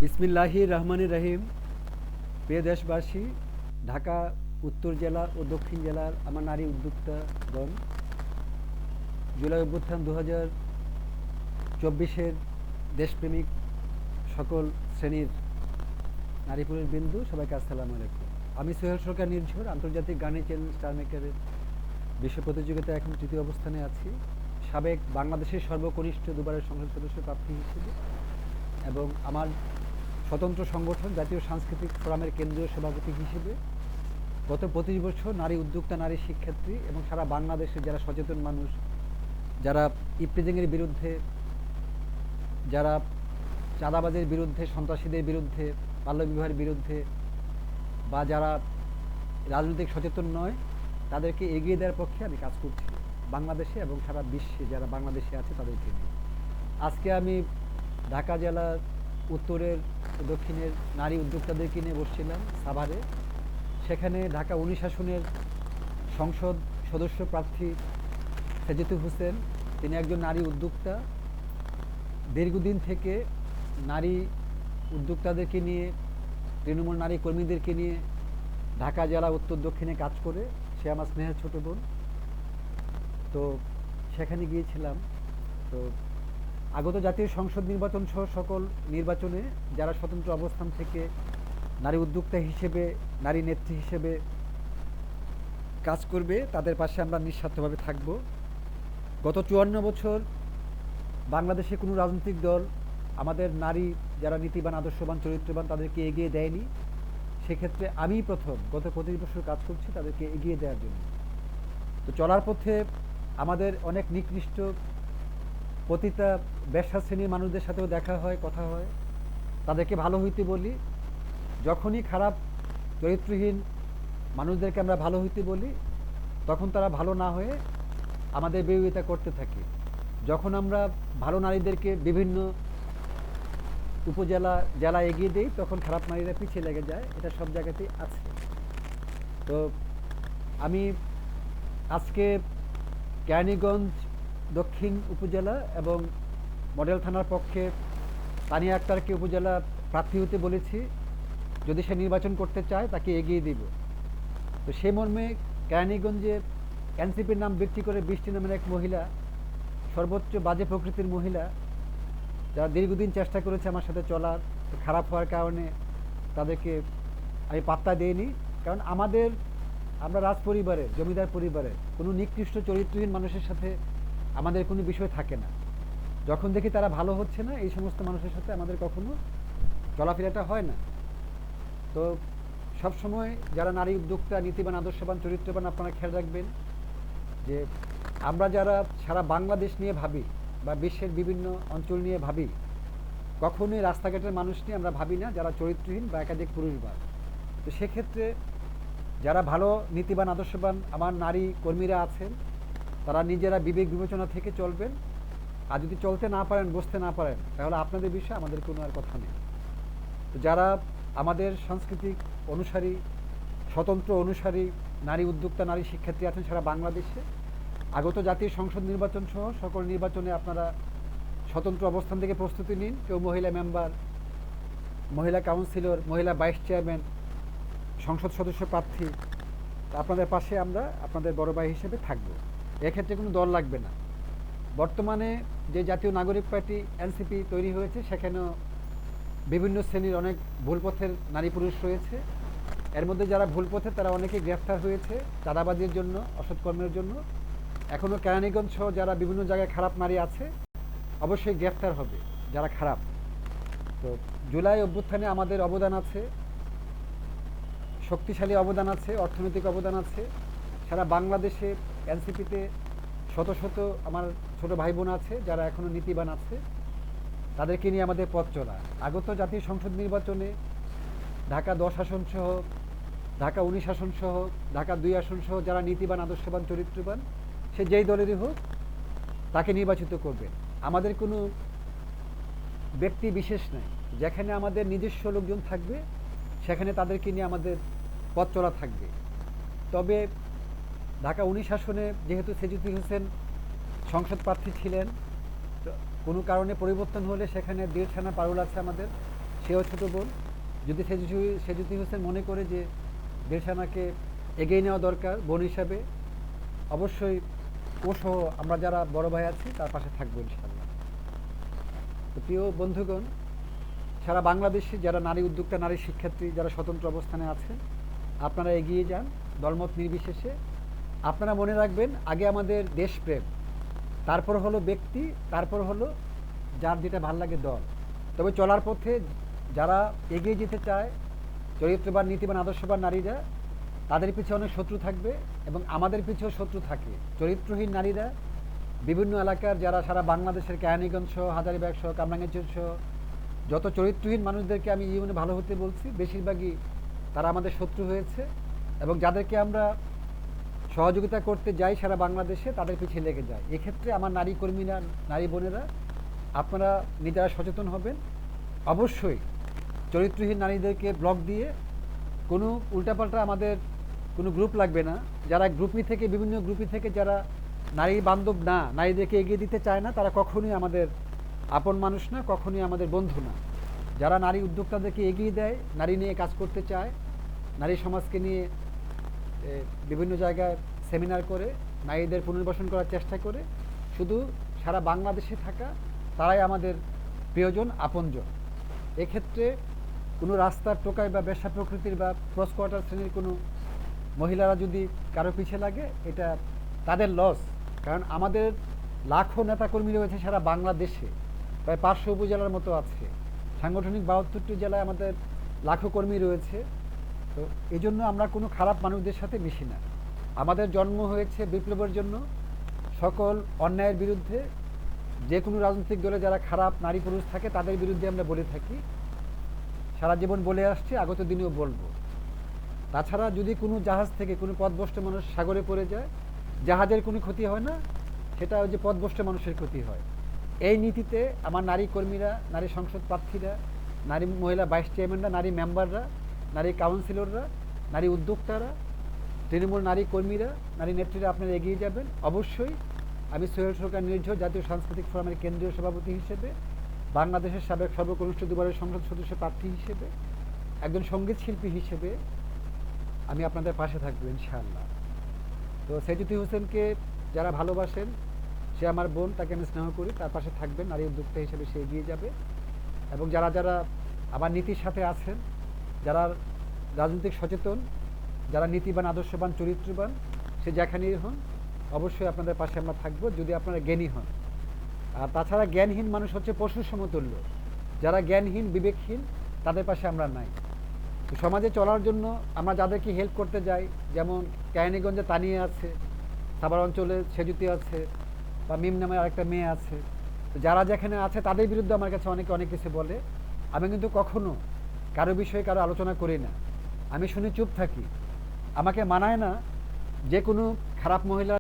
বিসমিল্লাহির রহমানির রহিম। প্রিয় দেশবাসী, ঢাকা উত্তর জেলা ও দক্ষিণ জেলার আমার নারী উদ্যোক্তাগণ, জুলাই অভ্যুত্থান 2024-এর দেশপ্রেমিক সকল শ্রেণীর নারী পুরুষ বিন্দু, সবাইকে আসসালামু আলাইকুম। আমি সোহেল সরকার নির্ঝর, আন্তর্জাতিক গানের চ্যানেল স্টার মেকারের বিশ্ব প্রতিযোগিতায় এখন তৃতীয় অবস্থানে আছি, সাবেক বাংলাদেশের সর্বকনিষ্ঠ দুবারের সংসদ সদস্য প্রার্থী হিসেবে, এবং আমার স্বতন্ত্র সংগঠন জাতীয় সাংস্কৃতিক ফোরামের কেন্দ্রীয় সভাপতি হিসেবে গত 25 বছর নারী উদ্যোক্তা, নারী শিক্ষার্থী এবং সারা বাংলাদেশে যারা সচেতন মানুষ, যারা ইপ্রিজিংয়ের বিরুদ্ধে, যারা চাঁদাবাজের বিরুদ্ধে, সন্ত্রাসীদের বিরুদ্ধে, বাল্যবিবাহের বিরুদ্ধে, বা যারা রাজনৈতিক সচেতন নয়, তাদেরকে এগিয়ে দেওয়ার পক্ষে আমি কাজ করছি বাংলাদেশে এবং সারা বিশ্বে যারা বাংলাদেশে আছে তাদেরকে নিয়ে। আজকে আমি ঢাকা জেলার উত্তরের দক্ষিণের নারী উদ্যোক্তাদেরকে নিয়ে বসছিলাম সাভারে। সেখানে ঢাকা 19 আসনের সংসদ সদস্য প্রার্থী সেজিতুল হোসেন, তিনি একজন নারী উদ্যোক্তা। দীর্ঘদিন থেকে নারী উদ্যোক্তাদেরকে নিয়ে, তৃণমূল নারী কর্মীদেরকে নিয়ে ঢাকা জেলা উত্তর দক্ষিণে কাজ করে। সে আমার স্নেহের ছোটো বোন। তো সেখানে গিয়েছিলাম। তো আগত জাতীয় সংসদ নির্বাচন সহ সকল নির্বাচনে যারা স্বতন্ত্র অবস্থান থেকে নারী উদ্যোক্তা হিসেবে, নারী নেত্রী হিসেবে কাজ করবে, তাদের পাশে আমরা নিঃস্বার্থভাবে থাকব। গত 54 বছর বাংলাদেশে কোনো রাজনৈতিক দল আমাদের নারী যারা নীতিবান, আদর্শবান, চরিত্রবান তাদেরকে এগিয়ে দেয়নি। সেক্ষেত্রে আমি প্রথম গত 25 বছর কাজ করছি তাদেরকে এগিয়ে দেওয়ার জন্য। তো চলার পথে আমাদের অনেক নিকৃষ্ট পতিতা ব্যবসা শ্রেণীর মানুষদের সাথেও দেখা হয়, কথা হয়, তাদেরকে ভালো হইতে বলি। যখনই খারাপ চরিত্রহীন মানুষদেরকে আমরা ভালো হইতে বলি, তখন তারা ভালো না হয়ে আমাদের বিরোধিতা করতে থাকে। যখন আমরা ভালো নারীদেরকে বিভিন্ন উপজেলা, জেলা এগিয়ে দিই, তখন খারাপ নারীরা পিছিয়ে লেগে যায়। এটা সব জায়গাতেই আছে। তো আমি আজকে কেরানীগঞ্জ দক্ষিণ উপজেলা এবং মডেল থানার পক্ষে তানিয়া আক্তারকে উপজেলা প্রার্থী হতে বলেছি। যদি সে নির্বাচন করতে চায় তাকে এগিয়ে দিব। তো সে মর্মে কেরানীগঞ্জে এনসিপির নাম বিক্রি করে বৃষ্টি নামের এক মহিলা, সর্বোচ্চ বাজে প্রকৃতির মহিলা, যারা দীর্ঘদিন চেষ্টা করেছে আমার সাথে চলার, খারাপ হওয়ার কারণে তাদেরকে আমি পাত্তা দিইনি। কারণ আমরা রাজ পরিবারের, জমিদার পরিবারের কোনো নিকৃষ্ট চরিত্রহীন মানুষের সাথে আমাদের কোনো বিষয় থাকে না। যখন দেখি তারা ভালো হচ্ছে না, এই সমস্ত মানুষের সাথে আমাদের কখনো চলাফেরাটা হয় না। তো সবসময় যারা নারী উদ্যোক্তা, নীতিবান, আদর্শবান, চরিত্রবান, আপনারা খেয়াল রাখবেন যে আমরা যারা সারা বাংলাদেশ নিয়ে ভাবি বা বিশ্বের বিভিন্ন অঞ্চল নিয়ে ভাবি, কখনোই রাস্তাঘাটের মানুষ নিয়ে আমরা ভাবি না যারা চরিত্রহীন বা একাধিক পুরুষবাদ। তো সেক্ষেত্রে যারা ভালো, নীতিবান, আদর্শবান আমার নারী কর্মীরা আছেন, তারা নিজেরা বিবেক বিবেচনা থেকে চলবেন। আর যদি চলতে না পারেন, বসতে না পারেন, তাহলে আপনাদের বিষয়ে আমাদের কোনো আর কথা নেই। তো যারা আমাদের সাংস্কৃতিক অনুসারী, স্বতন্ত্র অনুসারী নারী উদ্যোক্তা, নারী শিক্ষার্থী আছেন সারা বাংলাদেশে, আগত জাতীয় সংসদ নির্বাচন সহ সকল নির্বাচনে আপনারা স্বতন্ত্র অবস্থান থেকে প্রস্তুতি নিন। কেউ মহিলা মেম্বার, মহিলা কাউন্সিলর, মহিলা ভাইস চেয়ারম্যান, সংসদ সদস্য প্রার্থী, আপনাদের পাশে আমরা আপনাদের বড় ভাই হিসেবে থাকব। এক্ষেত্রে কোনো দল লাগবে না। বর্তমানে যে জাতীয় নাগরিক পার্টি এনসিপি তৈরি হয়েছে, সেখানেও বিভিন্ন শ্রেণীর অনেক ভুল পথের নারী পুরুষ রয়েছে। এর মধ্যে যারা ভুল পথে তারা অনেকে গ্রেফতার হয়েছে চাঁদাবাজির জন্য, অসৎকর্মের জন্য। এখনও কেরানীগঞ্জ সহ যারা বিভিন্ন জায়গায় খারাপ নারী আছে, অবশ্যই গ্রেফতার হবে যারা খারাপ। তো জুলাই অভ্যুত্থানে আমাদের অবদান আছে, শক্তিশালী অবদান আছে, অর্থনৈতিক অবদান আছে। সারা বাংলাদেশে এনসিপিতে শত শত আমার ছোট ভাই বোন আছে যারা এখনও নীতিবান আছে, তাদেরকে নিয়ে আমাদের পথ চলা। আগত জাতীয় সংসদ নির্বাচনে ঢাকা 10 আসন সহ, ঢাকা 19 আসন সহ, ঢাকা 2 আসন সহ যারা নীতিবান, আদর্শবান, চরিত্রবান, সে যেই দলেরই হোক তাকে নির্বাচিত করবে। আমাদের কোনো ব্যক্তি বিশেষ নাই। যেখানে আমাদের নিজস্ব লোকজন থাকবে, সেখানে তাদেরকে নিয়ে আমাদের পথ চলা থাকবে। তবে ঢাকা 19 আসনে যেহেতু সেজিতুল হোসেন সংসদ প্রার্থী ছিলেন, কোনো কারণে পরিবর্তন হলে সেখানে দেড়ছানা পারুল আছে আমাদের, সেও ছোট বোন। যদি সেজুতি হোসেন মনে করে যে দিলশানাকে এগিয়ে নেওয়া দরকার বোন হিসাবে, অবশ্যই ও সহ আমরা যারা বড় ভাই আছি তার পাশে থাকবো ইনশাআল্লাহ। তো প্রিয় বন্ধুগণ, সারা বাংলাদেশে যারা নারী উদ্যোক্তা, নারী শিক্ষার্থী যারা স্বতন্ত্র অবস্থানে আছেন, আপনারা এগিয়ে যান দলমত নির্বিশেষে। আপনারা মনে রাখবেন, আগে আমাদের দেশপ্রেম, তারপর হলো ব্যক্তি, তারপর হলো যার যেটা ভাল লাগে দল। তবে চলার পথে যারা এগিয়ে যেতে চায়, চরিত্রবান, নীতিবান, আদর্শবান নারীরা, তাদের পিছনে অনেক শত্রু থাকবে এবং আমাদের পিছেও শত্রু থাকে। চরিত্রহীন নারীরা বিভিন্ন এলাকার, যারা সারা বাংলাদেশের কেরানীগঞ্জ সহ, হাজারীবাগ সহ, কামরাঙ্গীরচর সহ যত চরিত্রহীন মানুষদেরকে আমি জীবনে ভালো হতে বলছি, বেশিরভাগই তারা আমাদের শত্রু হয়েছে। এবং যাদেরকে আমরা সহযোগিতা করতে যাই সারা বাংলাদেশে, তাদের পিছিয়ে লেগে যায়। এক্ষেত্রে আমার নারী কর্মীরা, নারী বোনেরা, আপনারা নিজেরা সচেতন হবেন। অবশ্যই চরিত্রহীন নারীদেরকে ব্লক দিয়ে কোনো উল্টাপাল্টা আমাদের কোনো গ্রুপ লাগবে না। যারা বিভিন্ন গ্রুপি থেকে যারা নারী বান্ধব না, নারীদেরকে এগিয়ে দিতে চায় না, তারা কখনোই আমাদের আপন মানুষ না, কখনোই আমাদের বন্ধু না। যারা নারী উদ্যোক্তাদেরকে এগিয়ে দেয়, নারী নিয়ে কাজ করতে চায়, নারী সমাজকে নিয়ে বিভিন্ন জায়গায় সেমিনার করে নারীদের পুনর্বাসন করার চেষ্টা করে, শুধু সারা বাংলাদেশে থাকা তারাই আমাদের প্রিয়জন, আপনজন। এক্ষেত্রে কোনো রাস্তার টোকাই বা বেশ্যা প্রকৃতির বা ক্রস কোয়ার্টার শ্রেণীর কোনো মহিলারা যদি কারো পিছে লাগে, এটা তাদের লস। কারণ আমাদের লাখো নেতাকর্মী রয়েছে সারা বাংলাদেশে, প্রায় 500 উপজেলার মতো আছে, সাংগঠনিক 72টি জেলায় আমাদের লাখো কর্মী রয়েছে। তো এই জন্য আমরা কোনো খারাপ মানুষদের সাথে মিশি না। আমাদের জন্ম হয়েছে বিপ্লবের জন্য, সকল অন্যায়ের বিরুদ্ধে। যে কোনো রাজনৈতিক দলে যারা খারাপ নারী পুরুষ থাকে, তাদের বিরুদ্ধে আমরা বলে থাকি, সারা জীবন বলে আসছি, আগত দিনেও বলবো। তাছাড়া যদি কোনো জাহাজ থেকে কোনো পথভ্রষ্ট মানুষ সাগরে পড়ে যায়, জাহাজের কোনো ক্ষতি হয় না, সেটা ওই যে পথভ্রষ্ট মানুষের ক্ষতি হয়। এই নীতিতে আমার নারী কর্মীরা, নারী সংসদ প্রার্থীরা, নারী মহিলা ভাইস চেয়ারম্যানরা, নারী মেম্বাররা, নারী কাউন্সিলররা, নারী উদ্যোক্তারা, তৃণমূল নারী কর্মীরা, নারী নেত্রীরা আপনারা এগিয়ে যাবেন। অবশ্যই আমি সোহেল সরকার নির্ঝর, জাতীয় সাংস্কৃতিক ফোরামের কেন্দ্রীয় সভাপতি হিসেবে, বাংলাদেশের সাবেক সর্বকনিষ্ঠ দুবারের সংসদ সদস্য প্রার্থী হিসেবে, একজন সঙ্গীত শিল্পী হিসেবে আমি আপনাদের পাশে থাকবো ইনশাআল্লাহ। তো সেজুতি হোসেনকে যারা ভালোবাসেন, সে আমার বোন, তাকে আমি স্নেহ করি, তার পাশে থাকবেন, নারী উদ্যোক্তা হিসেবে সে এগিয়ে যাবে। এবং যারা যারা আমার নীতির সাথে আছেন, যারা রাজনৈতিক সচেতন, যারা নীতিবান, আদর্শবান, চরিত্রবান, সে যেখানেই হন, অবশ্যই আপনাদের পাশে আমরা থাকবো, যদি আপনারা জ্ঞানী হন। আর তাছাড়া জ্ঞানহীন মানুষ হচ্ছে পশুর সমতুল্য। যারা জ্ঞানহীন, বিবেকহীন, তাদের পাশে আমরা নাই। তো সমাজে চলার জন্য আমরা যাদেরকে হেল্প করতে যাই, যেমন কেরানীগঞ্জে তানিয়া আছে, সাভার অঞ্চলে সেজুতি আছে, বা মিম নামের আরেকটা মেয়ে আছে। তো যারা যেখানে আছে তাদের বিরুদ্ধে আমার কাছে অনেকে অনেক কিছু বলে। আমি কিন্তু কখনো কারো বিষয়ে কারো আলোচনা করি না, আমি শুনে চুপ থাকি। আমাকে মানায় না যে কোনো খারাপ মহিলা